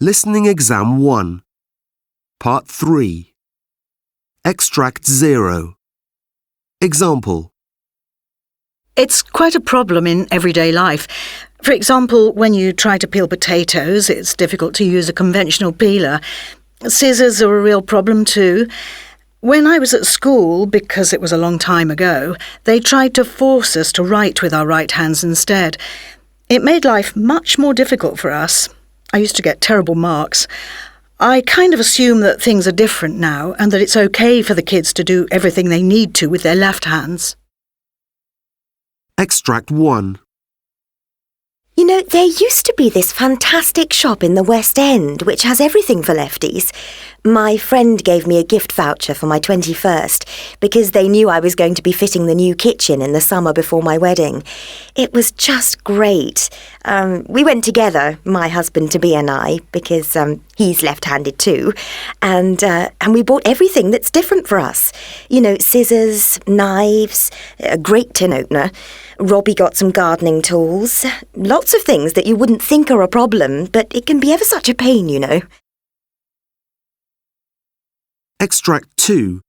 Listening Exam 1, Part 3. Extract 0. Example. It's quite a problem in everyday life. For example, when you try to peel potatoes, it's difficult to use a conventional peeler. Scissors are a real problem too. When I was at school, because it was a long time ago, they tried to force us to write with our right hands instead. It made life much more difficult for us. I used to get terrible marks. I kind of assume that things are different now and that it's okay for the kids to do everything they need to with their left hands. Extract 1. You know, there used to be this fantastic shop in the West End which has everything for lefties. My friend gave me a gift voucher for my 21st because they knew I was going to be fitting the new kitchen in the summer before my wedding. It was just great. We went together, my husband-to-be and I, because he's left-handed too, and we bought everything that's different for us. You know, scissors, knives, a great tin opener. Robbie got some gardening tools. Lots of things that you wouldn't think are a problem, but it can be ever such a pain, you know. Extract 2.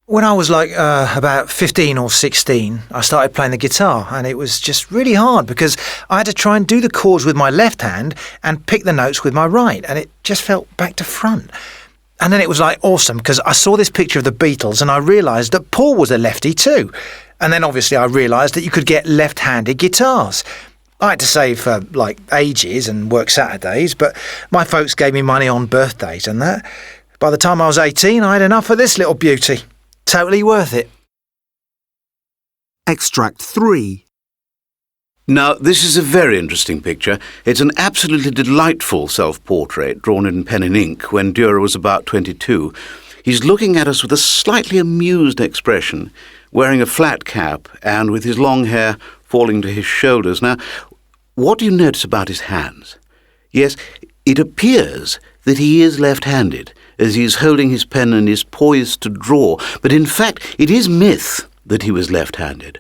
When I was about 15 or 16, I started playing the guitar, and it was just really hard because I had to try and do the chords with my left hand and pick the notes with my right, and it just felt back to front. And then it was awesome because I saw this picture of the Beatles and I realised that Paul was a lefty too. And then obviously I realised that you could get left-handed guitars. I had to save for ages and work Saturdays, but my folks gave me money on birthdays and that. By the time I was 18, I had enough of this little beauty. Totally worth it. Extract 3. Now, this is a very interesting picture. It's an absolutely delightful self-portrait drawn in pen and ink when Dürer was about 22. He's looking at us with a slightly amused expression, wearing a flat cap and with his long hair falling to his shoulders. Now, what do you notice about his hands? Yes, it appears that he is left-handed, as he is holding his pen and is poised to draw, but in fact it is myth that he was left-handed.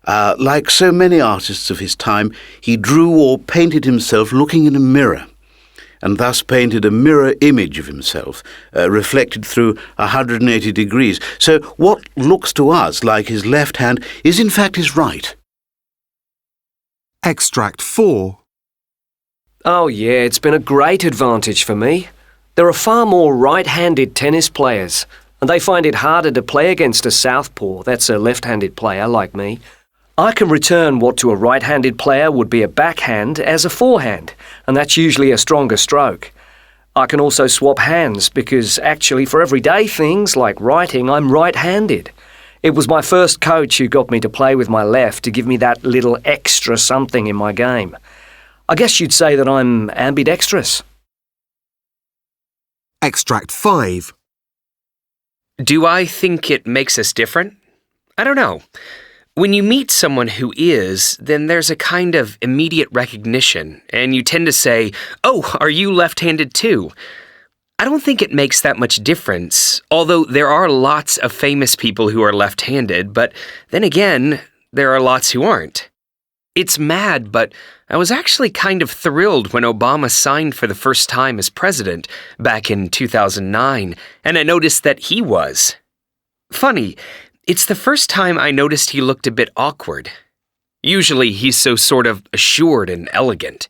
Like so many artists of his time, he drew or painted himself looking in a mirror, and thus painted a mirror image of himself, reflected through 180 degrees. So what looks to us like his left hand is in fact his right. Extract 4. Oh yeah, it's been a great advantage for me. There are far more right-handed tennis players, and they find it harder to play against a southpaw, that's a left-handed player like me. I can return what to a right-handed player would be a backhand as a forehand, and that's usually a stronger stroke. I can also swap hands because actually for everyday things like writing, I'm right-handed. It was my first coach who got me to play with my left to give me that little extra something in my game. I guess you'd say that I'm ambidextrous. Extract 5. Do I think it makes us different? I don't know. When you meet someone who is, then there's a kind of immediate recognition, and you tend to say, "Oh, are you left-handed too?" I don't think it makes that much difference, although there are lots of famous people who are left-handed, but then again, there are lots who aren't. It's mad, but I was actually kind of thrilled when Obama signed for the first time as president back in 2009, and I noticed that he was. Funny, it's the first time I noticed he looked a bit awkward. Usually he's so sort of assured and elegant.